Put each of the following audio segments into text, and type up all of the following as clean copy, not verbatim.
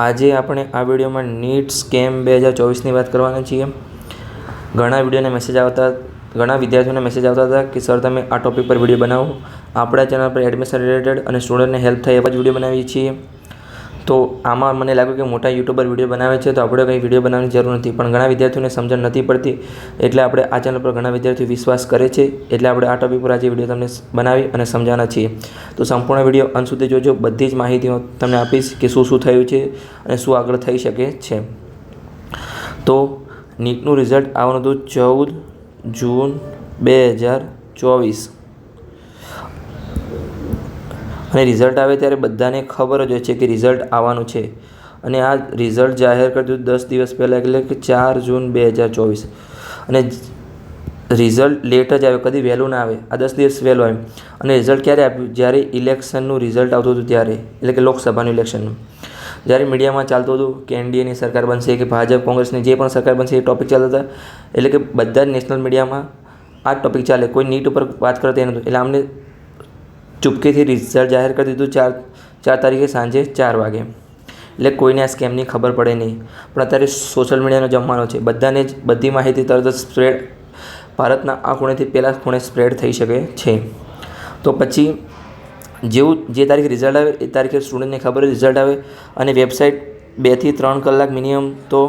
આજે આપણે આ વિડીયોમાં નીટ સ્કેમ 2024 ની વાત કરવાના છીએ। ઘણા વિદ્યાર્થીઓને મેસેજ આવતા હતા કે સર તમે આ ટોપિક પર વિડીયો બનાવો। આપણા ચેનલ પર એડમિશન રિલેટેડ અને સ્ટુડન્ટને હેલ્પ થાય એવા જ વિડીયો બનાવીએ છીએ। તો આમાં મને લાગ્યું કે મોટા યુટ્યુબર વિડીયો બનાવે છે તો આપણે કંઈ વિડીયો બનાવવાની જરૂર નથી, પણ ઘણા વિદ્યાર્થીઓને સમજણ નથી પડતી, એટલે આપણે આ ચેનલ પર ઘણા વિદ્યાર્થીઓ વિશ્વાસ કરે છે, એટલે આપણે આ ટોપિક પર આજે વિડીયો તમને બનાવી અને સમજાવવાના છીએ। તો સંપૂર્ણ વિડીયો અંત સુધી જોજો, બધી જ માહિતીઓ તમને આપીશ કે શું શું થયું છે અને શું આગળ થઈ શકે છે। તો નીટનું રિઝલ્ટ આવવાનું હતું 14 જૂન 2024 અને રિઝલ્ટ આવે ત્યારે બધાને ખબર જ હોય છે કે રિઝલ્ટ આવવાનું છે, અને આ રિઝલ્ટ જાહેર કરી દીધું 10 દિવસ પહેલાં, એટલે કે 4 જૂન 2024 અને રિઝલ્ટ લેટ જ આવ્યો, કદી વહેલું ના આવે, આ 10 દિવસ વહેલું આવ્યું। અને રિઝલ્ટ ક્યારે આપ્યું? જ્યારે ઇલેક્શનનું રિઝલ્ટ આવતું હતું ત્યારે, એટલે કે લોકસભાનું ઇલેક્શનનું, જ્યારે મીડિયામાં ચાલતું હતું કે એનડીએની સરકાર બનશે કે ભાજપ કોંગ્રેસની જે પણ સરકાર બનશે એ ટૉપિક ચાલતા હતા, એટલે કે બધા જ નેશનલ મીડિયામાં આ ટૉપિક ચાલે, કોઈ નીટ ઉપર વાત કરતા નહોતું, એટલે આમને ચૂપકેથી રિઝલ્ટ જાહેર કરી દીધું 4 તારીખે સાંજે 4 વાગે, એટલે કોઈને આ સ્કેમની ખબર પડે નહીં। પણ અત્યારે સોશિયલ મીડિયાનો જમાનો છે, બધાને જ બધી માહિતી તરત જ સ્પ્રેડ, ભારતના આ ખૂણેથી પહેલાં ખૂણે સ્પ્રેડ થઈ શકે છે। તો પછી જેવું જે તારીખે રિઝલ્ટ આવે એ તારીખે સ્ટુડન્ટને ખબર રિઝલ્ટ આવે, અને વેબસાઇટ 2 થી 3 કલાક મિનિમમ તો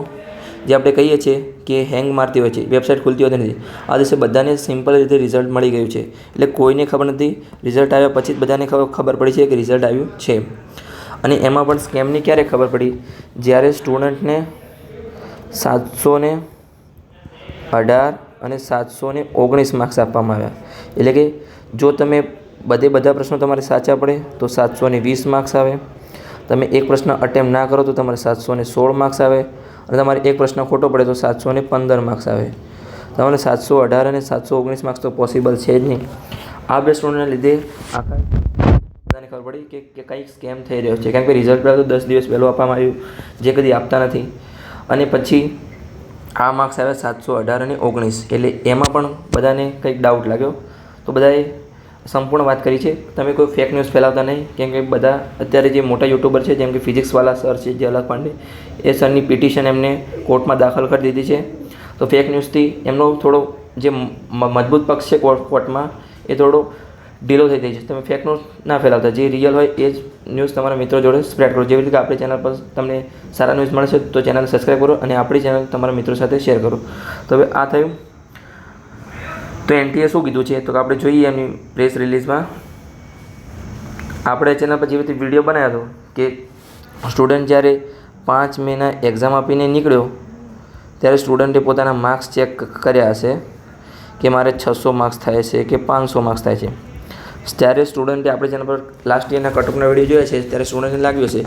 જે આપણે કહીએ છીએ કે હેંગ મારતી હોય છે, વેબસાઇટ ખુલતી હોતી નથી। આ દિવસે બધાને સિમ્પલ રીતે રિઝલ્ટ મળી ગયું છે, એટલે કોઈને ખબર નથી, રિઝલ્ટ આવ્યા પછી જ બધાને ખબર પડી છે કે રિઝલ્ટ આવ્યું છે। અને એમાં પણ સ્કેમની ક્યારે ખબર પડી? જ્યારે સ્ટુડન્ટને 718 અને 719 માર્ક્સ આપવામાં આવ્યા, એટલે કે જો તમે બધા પ્રશ્નો તમારે સાચા પડે તો 720 માર્ક્સ આવે, તમે એક પ્રશ્ન અટેમ્પ્ટ ના કરો તો તમારે 716 માર્ક્સ આવે, અને તમારે એક પ્રશ્ન ખોટો પડે તો 715 માર્ક્સ આવે। તમારે 718 અને 719 માર્ક્સ તો પોસિબલ છે જ નહીં। આ બે સ્ટુડન્ટના લીધે આખા બધાને ખબર પડી કે કંઈક સ્કેમ થઈ રહ્યો છે, કારણ કે રિઝલ્ટ પહેલાં તો 10 દિવસ પહેલું આપવામાં આવ્યું, જે કદી આપતા નથી, અને પછી આ માર્ક્સ આવ્યા 718 અને 19, એટલે એમાં પણ બધાને કંઈક ડાઉટ લાગ્યો, તો બધાએ સંપૂર્ણ વાત કરી છે। તમે કોઈ ફેક ન્યૂઝ ફેલાવતા નહીં, કેમ કે બધા અત્યારે જે મોટા યુટ્યુબર છે, જેમ કે ફિઝિક્સવાલા સર છે જે અલગ પાંડે, એ સરની પિટિશન એમને કોર્ટમાં દાખલ કરી દીધી છે। તો ફેક ન્યૂઝથી એમનો થોડો જે મજબૂત પક્ષ છે કોર્ટમાં એ થોડો ઢીલો થઈ જાય છે। તમે ફેક ન્યૂઝ ના ફેલાવતા, જે રિયલ હોય એ જ ન્યૂઝ તમારા મિત્રો જોડે સ્પ્રેડ કરો। જેવી રીતે આપણી ચેનલ પર તમને સારા ન્યૂઝ મળશે તો ચેનલ સબસ્ક્રાઈબ કરો અને આપણી ચેનલ તમારા મિત્રો સાથે શેર કરો। તો હવે આ થયું। તો એનટીએ શું કીધું છે તો આપણે જોઈએ એમની પ્રેસ રિલીઝમાં। આપણે ચેનલ પર જેવી રીતે વિડીયો બનાવ્યો હતો કે સ્ટુડન્ટ જ્યારે 5 મેના એક્ઝામ આપીને નીકળ્યો ત્યારે સ્ટુડન્ટે પોતાના માર્ક્સ ચેક કર્યા હશે કે મારે 600 માર્ક્સ થાય છે કે 500 માર્ક્સ થાય છે। ત્યારે સ્ટુડન્ટે આપણી ચેનલ પર લાસ્ટ યરના કટઓફના વિડીયો જોયા છે, ત્યારે સ્ટુડન્ટને લાગ્યું છે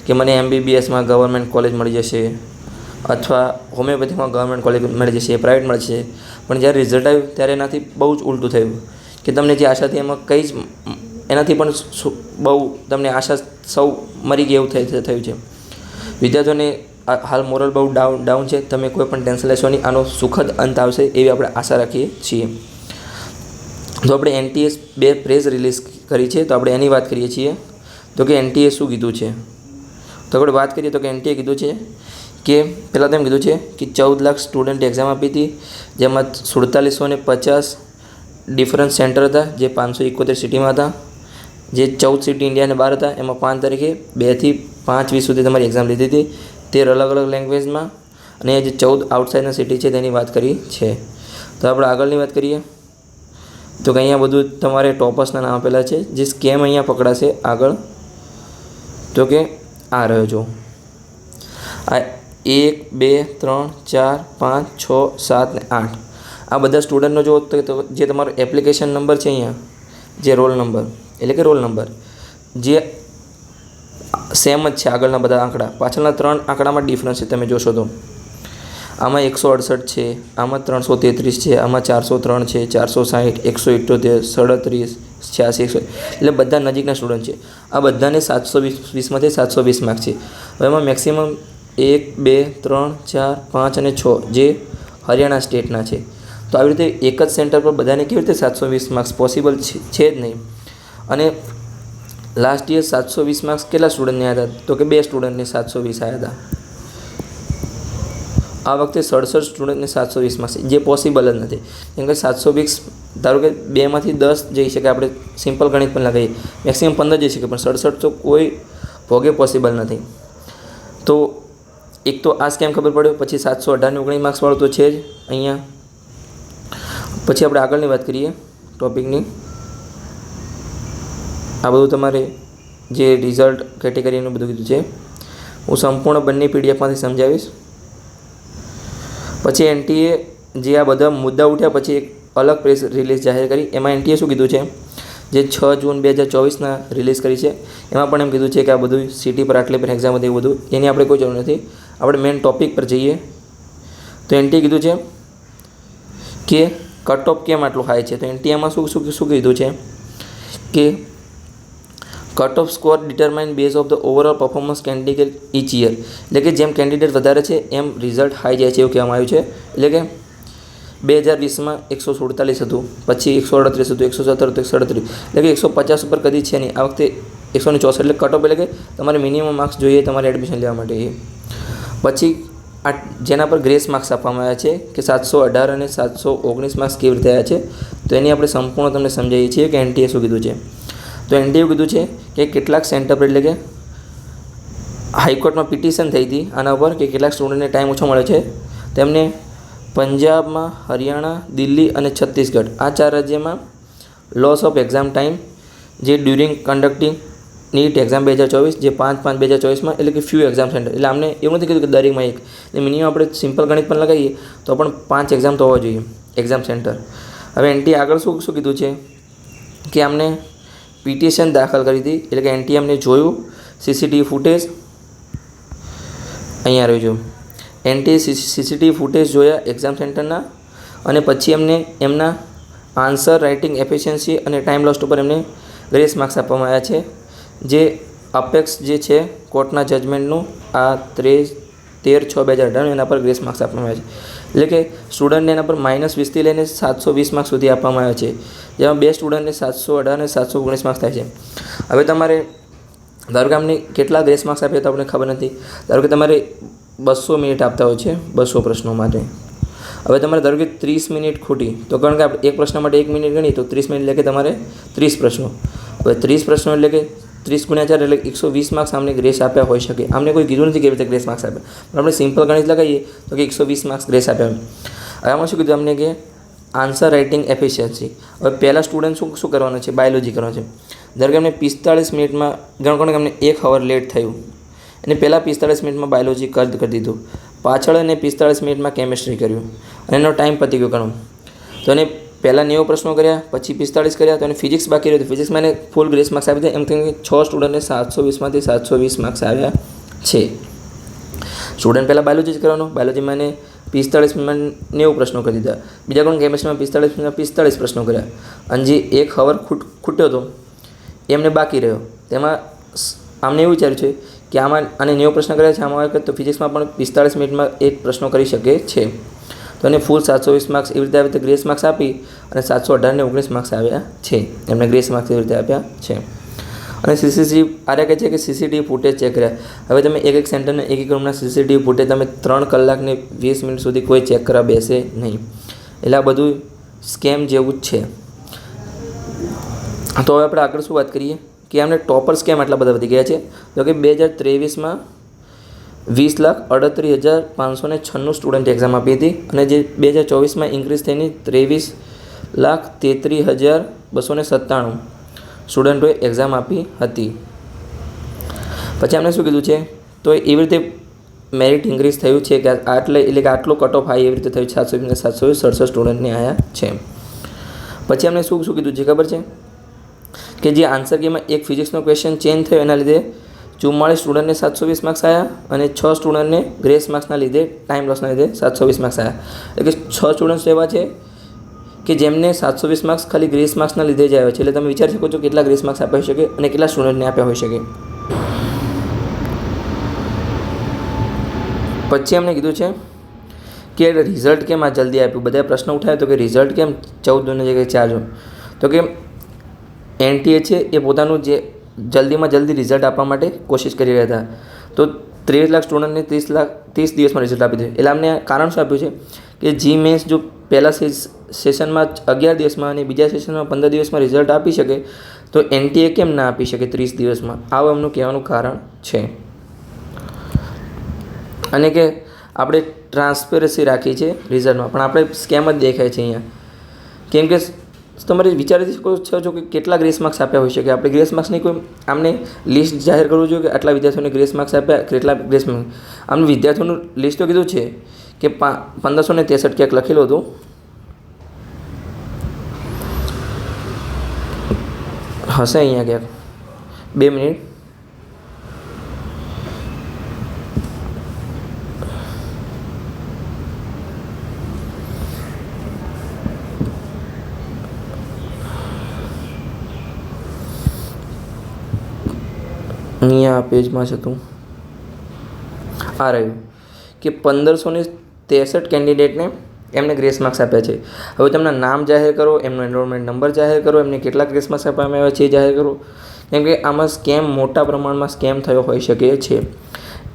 કે મને MBBSમાં ગવર્મેન્ટ કોલેજ મળી જશે, અથવા હોમિયોપેથીમાં ગવર્મેન્ટ કોલેજ મળી જશે, પ્રાઇવેટ મળશે। પણ જ્યારે રિઝલ્ટ આવ્યું ત્યારે એનાથી બહુ જ ઉલટું થયું, કે તમને જે આશા હતી એમાં કંઈ જ, એનાથી પણ બહુ તમને આશા સૌ મરી ગઈ એવું થયું છે। વિદ્યાર્થીઓને હાલ મોરલ બહુ ડાઉન છે, તમે કોઈ પણ ટેન્શન લેશો નહીં, આનો સુખદ અંત આવશે એવી આપણે આશા રાખીએ છીએ। તો આપણે એનટીએ 2 પ્રેસ રિલીઝ કરી છે, તો આપણે એની વાત કરીએ છીએ। તો કે એનટીએ શું કીધું છે, તો આપણે વાત કરીએ તો કે એનટીએ કીધું છે કે પહેલાં તો એમ કીધું છે કે 14 લાખ સ્ટુડન્ટ એક્ઝામ આપી હતી, જેમાં 4750 ડિફરન્ટ સેન્ટર હતા, જે 571 સિટીમાં હતા, જે 14 સિટી ઇન્ડિયા અને 12 હતા, એમાં 5 તારીખે 2 થી 5-20 સુધી તમારી એક્ઝામ લીધી હતી, 13 અલગ અલગ લેંગ્વેજમાં, અને જે 14 આઉટસાઇડના સિટી છે તેની વાત કરી છે। તો આપણે આગળની વાત કરીએ તો કે અહીંયા બધું તમારે ટોપર્સના નામ આપેલા છે, જે સ્કેમ અહીંયા પકડાશે આગળ, તો કે આ રહ્યો જો, આ 1 2 3 4 5 6 7 ને 8 આ બધા સ્ટુડન્ટનો જો તો જે તમારો એપ્લિકેશન નંબર છે અહીંયા, જે રોલ નંબર, એટલે કે રોલ નંબર જે સેમ જ છે, આગળના બધા આંકડા, પાછળના 3 આંકડામાં ડિફરન્સ છે, તમે જોશો તો આમાં 168 છે, આમાં 333 છે, આમાં 403 છે, 460, 178, 37, 86, એટલે બધા નજીકના સ્ટુડન્ટ છે। આ બધાને 720માંથી 720 માર્ક છે। હવે એમાં મેક્સિમમ 1 2 3 4 5 અને 6 જે હરિયાણા સ્ટેટના છે। તો આવી રીતે એક જ સેન્ટર પર બધાને કેવી રીતે 720 માર્ક્સ પોસિબલ છે જ નહીં। અને લાસ્ટ યર 720 માર્ક્સ કેટલા સ્ટુડન્ટને આવ્યા હતા? તો કે 2 સ્ટુડન્ટને 720 આવ્યા હતા. આ વખતે 67 સ્ટુડન્ટને 720 માર્ક્સ, જે પોસિબલ જ નથી. કેમ કે 720 ધારો કે 2માંથી 10 જઈ શકે, આપણે સિમ્પલ ગણિત પણ લગાવીએ, મેક્સિમમ 15 જઈ શકે, પણ 67 તો કોઈ ભોગે પોસિબલ નથી. તો એક તો આ સ્કેમ ખબર પડ્યો. પછી 718 19 માર્ક્સવાળું તો છે જ અહીંયા. પછી આપણે આગળની વાત કરીએ ટોપિકની. આ બધું તમારે જે રિઝલ્ટ કેટેગરીનું બધું કીધું છે, હું સંપૂર્ણ બંને પીડીએફમાંથી સમજાવીશ. પછી એનટીએ જે આ બધા મુદ્દા ઉઠ્યા પછી એક અલગ પ્રેસ રિલીઝ જાહેર કરી. એમાં એનટીએ શું કીધું છે, જે 6 જૂન 2024ના રિલીઝ કરી છે, એમાં પણ એમ કીધું છે કે આ બધું સિટી પર આટલી પર એક્ઝામ હતી, એવું બધું એની આપણે કોઈ જરૂર નથી. આપણે મેઇન ટૉપિક પર જઈએ તો એનટીએ કીધું છે કે કટ ઓફ કેમ આટલું હાઈ છે. તો એનટીએમાં શું કીધું છે કે cut off score determine base of the overall performance candidate each year. એટલે કે જેમ કેન્ડિડેટ વધારે છે એમ રિઝલ્ટ હાઈ જાય છે, એવું કહેવામાં આવ્યું છે. એટલે કે 2020માં 147 હતું, પછી 138 હતું, 117 હતું, 138, એટલે કે 150 ઉપર કદી છે નહીં. આ વખતે 164, એટલે કટ ઓફ એટલે કે તમારે મિનિમમ માર્ક્સ જોઈએ તમારે એડમિશન લેવા માટે. પછી આ જેના પર ગ્રેસ માર્ક્સ આપવામાં આવ્યા છે કે 718 અને 719 માર્ક્સ કેવી રીતે આવ્યા છે, તો એની આપણે સંપૂર્ણ તમને સમજાવીએ છીએ કે એનટીએ શું કીધું છે. તો એનટીએ કીધું છે કે કેટલાક સેન્ટર પર, એટલે કે હાઈકોર્ટમાં પિટિશન થઈ હતી આના ઉપર કે કેટલાક સ્ટુડન્ટને ટાઈમ ઓછો મળે છે, તેમને પંજાબમાં, હરિયાણા, દિલ્હી અને છત્તીસગઢ આ 4 રાજ્યમાં લોસ ઓફ એક્ઝામ ટાઈમ જે ડ્યુરિંગ કન્ડક્ટિંગ નીટ એક્ઝામ 2024, જે 5/5/2024માં, એટલે કે ફ્યુ એક્ઝામ સેન્ટર. એટલે આમને એવું નથી કીધું કે દરેકમાં એક, એટલે મિનિમમ આપણે સિમ્પલ ગણિત પણ લગાવીએ તો પણ 5 એક્ઝામ તો હોવા જોઈએ એક્ઝામ સેન્ટર. હવે એનટીએ આગળ શું કીધું છે કે આમને પિટિશન દાખલ કરી હતી. એટલે કે એનટીએ અમને જોયું સીસીટીવી ફૂટેજ, અહીંયા રહ્યું છું, એનટીએ સીસીટીવી ફૂટેજ જોયા એક્ઝામ સેન્ટરના, અને પછી એમને એમના આન્સર રાઇટિંગ એફિશિયન્સી અને ટાઈમ લોસ્ટ ઉપર એમને ગ્રેસ માર્ક્સ આપવામાં આવ્યા છે. જે અપેક્ષ જે છે કોર્ટના જજમેન્ટનું આ 13/6/2018 એના પર ગ્રેસ માર્ક્સ આપવામાં આવ્યા છે. એટલે કે સ્ટુડન્ટને એના પર -20થી લઈને 720 માર્ક્સ સુધી આપવામાં આવ્યા છે, જેમાં 2 સ્ટુડન્ટને 718 અને 719 માર્ક્સ થાય છે. હવે તમારે ધારો કે અમને કેટલા ગ્રેસ માર્ક્સ આપ્યા તો આપણને ખબર નથી. ધારો કે તમારે 200 મિનિટ આપતા હોય છે 200 પ્રશ્નો માટે. હવે તમારે ધારો કે 30 મિનિટ ખૂટી, તો કારણ કે આપણે એક પ્રશ્ન માટે 1 મિનિટ ગણી તો 30 મિનિટ એટલે કે તમારે 30 પ્રશ્નો. હવે 30 પ્રશ્નો એટલે કે 30 × 4 એટલે 120 માર્ક્સ અમને ગ્રેસ આપ્યા હોઈ શકે. અમને કોઈ કીધું નથી કેવી રીતે ગ્રેસ માર્ક્સ આપ્યા, પણ આપણે સિમ્પલ ગણિત લગાવીએ તો કે 120 માર્ક્સ ગ્રેસ આપ્યા. હવે આમાં શું કીધું અમને કે આન્સર રાઇટિંગ એફિશિયન્સી. હવે પહેલાં સ્ટુડન્ટ શું કરવાનું છે, બાયોલોજી કરવાનું છે. ધારો કે અમને 45 મિનિટમાં ગણો કે અમને 1 અવર લેટ થયું, અને પહેલાં 45 મિનિટમાં બાયોલોજી કરી દીધું, પાછળ એને 45 મિનિટમાં કેમિસ્ટ્રી કર્યું, અને એનો ટાઈમ પતી ગયો ગણો. તો એને પહેલાં 90 પ્રશ્નો કર્યા, પછી 45 કર્યા, તો એને ફિઝિક્સ બાકી રહ્યું, તો ફિઝિક્સમાં એને ફૂલ ગ્રેસ માર્ક્સ આપી દીધા. એમ કે 6 સ્ટુડન્ટને 720માંથી 720 માર્ક્સ આવ્યા છે. સ્ટુડન્ટ પહેલાં બાયોલોજી જ કરવાનો, બાયોલોજીમાં એને 45 મિનિટમાં 90 પ્રશ્નો કરી દીધા, બીજા કોણ કેમિસ્ટ્રીમાં 45 મિનિટમાં 45 પ્રશ્નો કર્યા, અને જે 1 અવર ખૂટ્યો હતો એમને બાકી રહ્યો. તેમાં આમને એવું વિચાર્યું છે કે આમાં આને 90 પ્રશ્ન કર્યા છે, આમાં તો ફિઝિક્સમાં પણ 45 મિનિટમાં 1 પ્રશ્નો કરી શકે છે. તો એને ફૂલ 720 માર્ક્સ એવી રીતે આવી રીતે ગ્રેસ માર્ક્સ આપી અને 718 ને 19 માર્ક્સ આવ્યા છે. એમને ગ્રેસ માર્ક્સ એવી રીતે આપ્યા છે. અને સીસીટીવી આર્યા કહે છે કે સીસીટીવી ફૂટેજ ચેક કર્યા. હવે તમે એક સેન્ટરના એક રૂમના સીસીટીવી ફૂટેજ તમે 3 કલાક ને 20 મિનિટ સુધી કોઈ ચેક કરવા બેસે નહીં. એટલે આ બધું સ્કેમ જેવું જ છે. તો હવે આપણે આગળ શું વાત કરીએ કે આમને ટોપર્સ કેમ આટલા બધા વધી ગયા છે. તો કે 2023માં 20,38,596 સ્ટુડન્ટ એક્ઝામ આપી હતી, અને જે 2024માં ઇન્ક્રીઝ થઈને 23,33,297 સ્ટુડન્ટોએ એક્ઝામ આપી હતી. પછી અમને શું કીધું છે, તો એવી રીતે મેરિટ ઇન્ક્રીઝ થયું છે કે એટલે કે આટલો કટ ઓફ હાઈ એવી રીતે થયું, 767 સ્ટુડન્ટને આવ્યા છે. પછી અમને શું કીધું છે ખબર છે કે જે આન્સર કીમાં એક ફિઝિક્સનો ક્વેશ્ચન ચેન્જ થયો એના લીધે 44 સ્ટુડન્ટને 720 માર્ક્સ આવ્યા, અને 6 સ્ટુડન્ટને ગ્રેસ માર્ક્સના લીધે ટાઈમ લોસના લીધે 720 માર્ક્સ આવ્યા. એટલે કે 6 સ્ટુડન્ટ્સ એવા છે કે જેમને 720 માર્ક્સ ખાલી ગ્રેસ માર્ક્સના લીધે જ આવ્યા છે. એટલે તમે વિચારી શકો છો કેટલા ગ્રેસ માર્ક્સ આપ્યા હોઈ શકે અને કેટલા સ્ટુડન્ટને આપ્યા હોઈ શકે. પછી અમને કીધું છે કે રિઝલ્ટ કેમ આ જલ્દી આપ્યું. બધા પ્રશ્ન ઉઠાવ્યો તો કે રિઝલ્ટ કેમ 14 જૂનની જગ્યાએ 4 જૂન. તો કે એનટીએ છે એ પોતાનું જે જલ્દીમાં જલ્દી રિઝલ્ટ આપવા માટે કોશિશ કરી રહ્યા હતા. તો 23 લાખ સ્ટુડન્ટને 30 દિવસમાં રિઝલ્ટ આપી દીધું. એટલે અમને કારણ શું આપ્યું છે કે જી મેન્સ જો પહેલાં સેશનમાં 11 દિવસમાં અને બીજા સેશનમાં 15 દિવસમાં રિઝલ્ટ આપી શકે તો એનટીએ કેમ ના આપી શકે 30 દિવસમાં? આવું એમનું કહેવાનું કારણ છે. અને કે આપણે ટ્રાન્સપેરન્સી રાખી છે રિઝલ્ટમાં, પણ આપણે સ્કેમ જ દેખાય છે અહીંયા. કેમ કે તમારે વિચારી શકો છો કે કેટલા ગ્રેસ માર્ક્સ આપ્યા હોઈ શકે. આપણે ગ્રેસ માર્ક્સની કોઈ આમને લિસ્ટ જાહેર કરવું જોઈએ કે આટલા વિદ્યાર્થીઓને ગ્રેસ માર્ક્સ આપ્યા, કેટલા ગ્રેસ માર્ક્સ. આમને વિદ્યાર્થીઓનું લિસ્ટ તો કીધું છે કે 1563 ક્યાંક લખેલું હતું. હશે અહીંયા ક્યાંક. 2 મિનિટ. અહીંયા પેજમાં છે તું આ રહ્યું કે 1563 કેન્ડિડેટને એમને ગ્રેસ માર્ક્સ આપ્યા છે. હવે તેમના નામ જાહેર કરો, એમનો એનરોલમેન્ટ નંબર જાહેર કરો, એમને કેટલા ગ્રેસ માર્ક્સ આપવામાં આવ્યા છે એ જાહેર કરો. કેમ કે આમાં સ્કેમ, મોટા પ્રમાણમાં સ્કેમ થયો હોઈ શકે છે.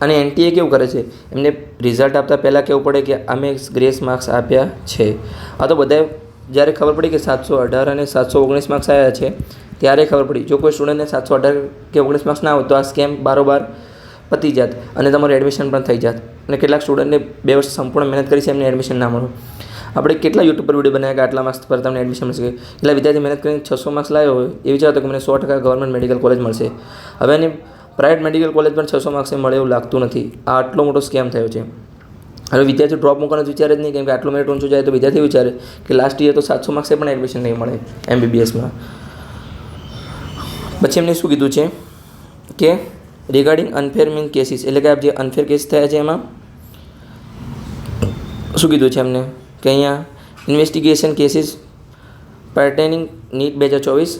અને એનટીએ કેવું કરે છે, એમને રિઝલ્ટ આપતા પહેલાં કહેવું પડે કે અમે ગ્રેસ માર્ક્સ આપ્યા છે. આ તો બધાએ જ્યારે ખબર પડી કે 718 અને 719 માર્ક્સ આવ્યા છે ત્યારે ખબર પડી. જો કોઈ સ્ટુડન્ટને 718 કે 19 માર્ક્સ ના હોય તો આ સ્કેમ બારોબાર પતી જાત અને તમારું એડમિશન પણ થઈ જાત. અને કેટલાક સ્ટુડન્ટને 2 વર્ષ સંપૂર્ણ મહેનત કરી છે, એમને એડમિશન ના મળ્યું. આપણે કેટલા યુટ્યુબ પર વિડીયો બનાવ્યા કે આટલા માર્ક્સ પર તમને એડમિશન મળશે. એટલા વિદ્યાર્થી મહેનત કરીને 600 માર્ક્સ લાવ્યો હોય એ વિચારતો કે મને 100% ગવર્મેન્ટ મેડિકલ કોલેજ મળશે. હવે એની પ્રાઇવેટ મેડિકલ કોલેજ પણ 600 માર્ક્સે મળે એવું લાગતું નથી. આ આટલો મોટો સ્કેમ થયો છે. હવે વિદ્યાર્થી ડ્રોપ મૂકવાનું વિચારે જ નહીં, કેમ કે આટલું મેરિટ ઊંચું જાય તો વિદ્યાર્થી વિચારે કે લાસ્ટ યર તો 700 માર્ક્સે પણ એડમિશન નહીં મળે MBBSમાં. પછી એમને શું કીધું છે કે રિગાર્ડિંગ અનફેર મીન કેસીસ, એટલે કે આ જે અનફેર કેસ થયા છે એમાં શું કીધું છે એમને કે અહીંયા ઇન્વેસ્ટિગેશન કેસીસ પર્ટેનિંગ નીટ 2024,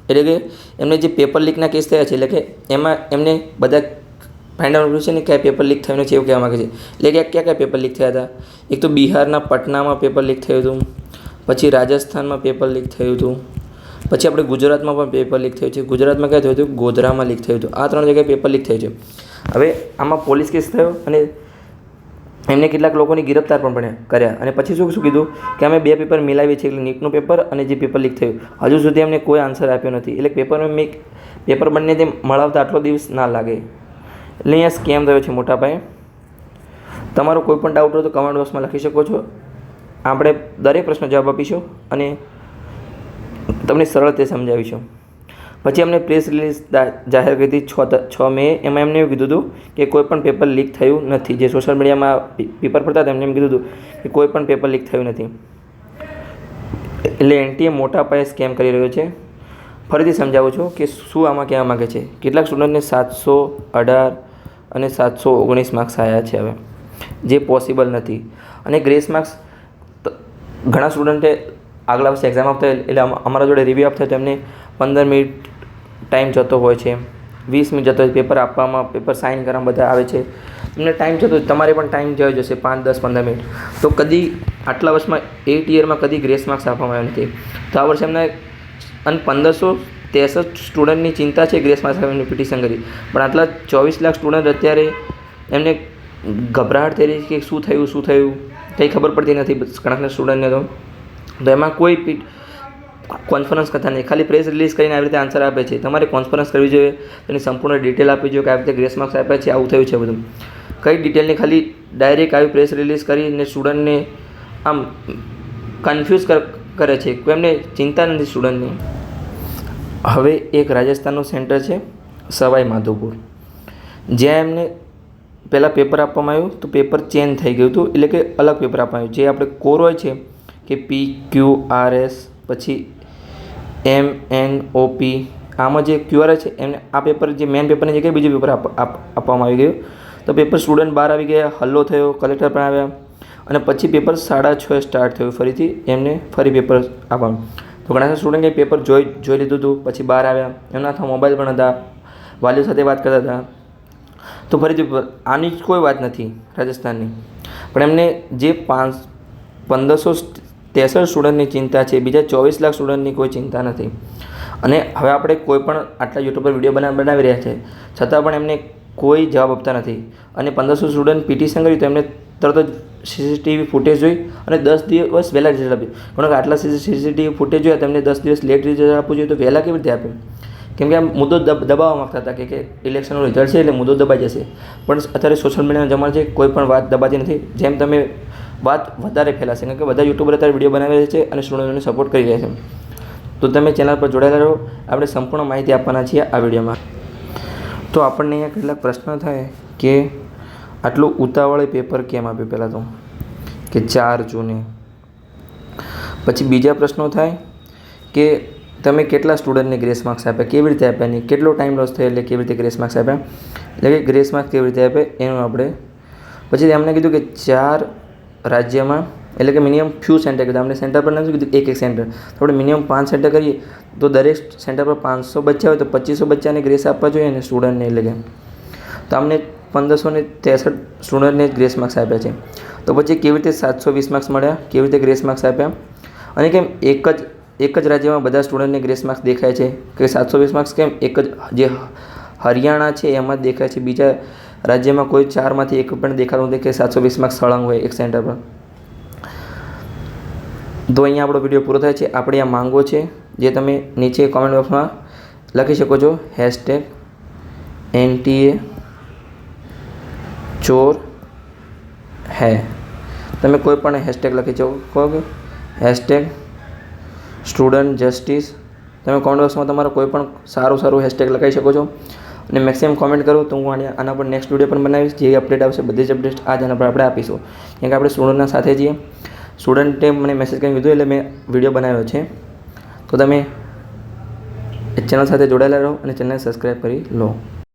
એટલે કે એમને જે પેપર લીકના કેસ થયા છે, એટલે કે એમાં એમને બધા ફાઇન્ડ આઉટ છે ને કયા પેપર લીક થયું છે એવું કહેવા માગે છે. એટલે કે કયા પેપર લીક થયા હતા? એક તો બિહારના પટનામાં પેપર લીક થયું હતું, પછી રાજસ્થાનમાં પેપર લીક થયું હતું, પછી આપણે ગુજરાતમાં પણ પેપર લીક થયું છે. ગુજરાતમાં ક્યાં થયું હતું? ગોધરામાં લીક થયું હતું. આ 3 જગ્યાએ પેપર લીક થયું છે. હવે આમાં પોલીસ કેસ થયો અને એમને કેટલાક લોકોની ગિરફ્તાર પણ કર્યા. અને પછી શું કીધું કે અમે 2 પેપર મિલાવીએ છીએ, એટલે નીટનું પેપર અને જે પેપર લીક થયું. હજુ સુધી અમને કોઈ આન્સર આપ્યો નથી. એટલે પેપર બંને તે મળાવતા આટલો દિવસ ના લાગે. એટલે અહીંયા સ્કેમ થયો છે મોટા પાયે. તમારો કોઈ પણ ડાઉટ હોય તો કમેન્ટ બોક્સમાં લખી શકો છો. આપણે દરેક પ્રશ્નો જવાબ આપીશું અને તમને સરળ રીતે સમજાવીશું. પછી અમને પ્રેસ રિલીઝ જાહેર કરી હતી 6 મે. એમાં એમને એવું કીધું હતું કે કોઈ પણ પેપર લીક થયું નથી. જે સોશિયલ મીડિયામાં પેપર પડતા હતા એમને એમ કીધું હતું કે કોઈ પણ પેપર લીક થયું નથી. એટલે એનટીએ મોટા પાયે સ્કેમ કરી રહ્યો છે. ફરીથી સમજાવું છું કે શું આમાં કહેવા માગે છે. કેટલાક સ્ટુડન્ટને 718 અને 719 માર્ક્સ આવ્યા છે હવે, જે પોસિબલ નથી. અને ગ્રેસ માર્ક્સ ઘણા સ્ટુડન્ટે આગલા વર્ષે એક્ઝામ આપતા એટલે અમારા જોડે રિવ્યૂ આપતા તો એમને 15 મિનિટ ટાઈમ જતો હોય છે, 20 મિનિટ જતો હોય. પેપર આપવામાં, પેપર સાઇન કરવામાં બધા આવે છે, એમને ટાઈમ જતો હોય. તમારે પણ ટાઈમ જઈ જશે 5, 10, 15 મિનિટ. તો કદી આટલા વર્ષમાં 8 યરમાં કદી ગ્રેસ માર્ક્સ આપવામાં આવ્યા નથી. તો આ વર્ષે એમને અને 1563 સ્ટુડન્ટની ચિંતા છે ગ્રેસ માર્ક્સ એમની પિટિશન કરી. પણ આટલા 24 લાખ સ્ટુડન્ટ અત્યારે એમને ગભરાટ થઈ રહી કે શું થયું કંઈ ખબર પડતી નથી ઘણા સ્ટુડન્ટને. તો એમાં કોઈ કોન્ફરન્સ કરતા નહીં, ખાલી પ્રેસ રિલીઝ કરીને આવી રીતે આન્સર આપે છે. તમારે કોન્ફરન્સ કરવી જોઈએ, તેની સંપૂર્ણ ડિટેલ આપવી જોઈએ કે આવી રીતે ગ્રેસ માર્ક્સ આપ્યા છે, આવું થયું છે બધું. કઈ ડિટેલની ખાલી ડાયરેક્ટ આવી પ્રેસ રિલીઝ કરીને સ્ટુડન્ટને આમ કન્ફ્યુઝ કરે છે. કોઈ એમને ચિંતા નથી સ્ટુડન્ટની. હવે એક રાજસ્થાનનું સેન્ટર છે સવાઈ માધોપુર, જ્યાં એમને પહેલાં પેપર આપવામાં આવ્યું તો પેપર ચેન્જ થઈ ગયું હતું. એટલે કે અલગ પેપર આપવામાં આવ્યું. જે આપણે કોર હોય છે કે PQRS પછી MNOP, આમાં જે QR છે એમને આ પેપર જે મેન પેપરની જગ્યાએ બીજું પેપર આપવામાં આવી ગયું. તો પેપર સ્ટુડન્ટ બહાર આવી ગયા, હલ્લો થયો, કલેક્ટર પણ આવ્યા અને પછી પેપર 6:30 સ્ટાર્ટ થયું. ફરીથી એમને ફરી પેપર આપવાનું. તો ઘણા સ્ટુડન્ટે પેપર જોઈ લીધું હતું, પછી બહાર આવ્યા. એમના હાથમાં મોબાઈલ પણ હતા, વાલીઓ સાથે વાત કરતા હતા. તો ફરીથી આની જ કોઈ વાત નથી રાજસ્થાનની, પણ એમને જે 1563 સ્ટુડન્ટની ચિંતા છે, બીજા 24 લાખ સ્ટુડન્ટની કોઈ ચિંતા નથી. અને હવે આપણે કોઈ પણ આટલા યુટ્યુબ પર વિડીયો બનાવી રહ્યા છે છતાં પણ એમને કોઈ જવાબ આપતા નથી. અને 1500 સ્ટુડન્ટ પિટિશન કર્યું તો એમને તરત જ સીસીટીવી ફૂટેજ જોઈ અને 10 દિવસ વહેલા રિઝલ્ટ આપ્યું. કારણ કે આટલા સીસીટીવી ફૂટેજ જોયા તેમને 10 દિવસ લેટ રિઝલ્ટ આપવું જોઈએ તો વહેલા કેવી રીતે આપ્યું? કેમ કે આ મુદ્દો દબાવવા માગતા હતા કે ઇલેક્શનનું રિઝલ્ટ છે એટલે મુદ્દો દબાઈ જશે. પણ અત્યારે સોશિયલ મીડિયાનો જમાનો છે, કોઈ પણ વાત દબાતી નથી. જેમ તમે વાત વધારે ફેલાશે, કારણ કે બધા યુટ્યુબર અત્યારે વિડીયો બનાવી રહ્યા છે અને સ્ટુડન્ટોને સપોર્ટ કરી રહ્યા છે. તો તમે ચેનલ પર જોડાયેલા રહો. આપણે સંપૂર્ણ માહિતી આપવાના છીએ આ વિડીયોમાં. તો આપણને અહીંયા કેટલાક પ્રશ્ન થાય કે આટલું ઉતાવળે પેપર કેમ આપ્યું? પહેલાં તો કે 4 જૂને. પછી બીજા પ્રશ્નો થાય કે તમે કેટલા સ્ટુડન્ટને ગ્રેસ માર્ક્સ આપ્યા, કેવી રીતે આપ્યા, નહીં કેટલો ટાઈમ લોસ થયો એટલે કેવી રીતે ગ્રેસ માર્ક્સ આપ્યા, એટલે કે ગ્રેસ માર્ક્સ કેવી રીતે આપે એનું આપણે. પછી એમને કીધું કે 4 રાજ્યમાં એટલે કે મિનિમમ ફ્યુ સેન્ટર કીધું. આપણે સેન્ટર પર નથી કીધું એક સેન્ટર, તો આપણે મિનિમમ 5 સેન્ટર કરીએ તો દરેક સેન્ટર પર 500 બચ્ચા હોય તો 2500 બચ્ચાને ગ્રેસ આપવા જોઈએ ને સ્ટુડન્ટને. એટલે કે તો અમને 1563 સ્ટુડન્ટને ગ્રેસ માર્ક્સ આપ્યા છે. તો પછી કેવી રીતે 720 માર્ક્સ મળ્યા, કેવી રીતે ગ્રેસ માર્ક્સ આપ્યા, અને કેમ એક જ રાજ્યમાં બધા સ્ટુડન્ટને ગ્રેસ માર્ક્સ દેખાય છે કે 720 માર્ક્સ કેમ એક જ જે હરિયાણા છે એમાં જ દેખાય છે, બીજા રાજ્યમાં કોઈ 4માંથી એક પણ દેખાતું નથી કે 720 માર્ક્સ સળંગ હોય એક સેન્ટર પર. તો અહીંયા આપણો વિડીયો પૂરો થાય છે. આપણી આ માંગો છે જે તમે નીચે કોમેન્ટ બોક્સમાં લખી શકો છો. #NTA ચોર હૈ, તમે કોઈ પણ હેશટેગ લખી શકો કે #સ્ટુડન્ટ જસ્ટિસ. તમે કોમેન્ટ બોક્સમાં તમારો કોઈ પણ સારું હેશટેગ લખાઈ શકો છો અને મેક્સિમમ કોમેન્ટ કરો તો હું આના પર નેક્સ્ટ વિડીયો પણ બનાવીશ. જે અપડેટ આવશે બધી જ અપડેટ આ ચેનલ પર આપણે આપીશું. કેમ કે આપણે સ્ટુડન્ટના સાથે છીએ. સ્ટુડન્ટે મને મેસેજ કરીને કીધું એટલે મેં વિડીયો બનાવ્યો છે. તો તમે ચેનલ સાથે જોડાયેલા રહો અને ચેનલને સબસ્ક્રાઈબ કરી લો.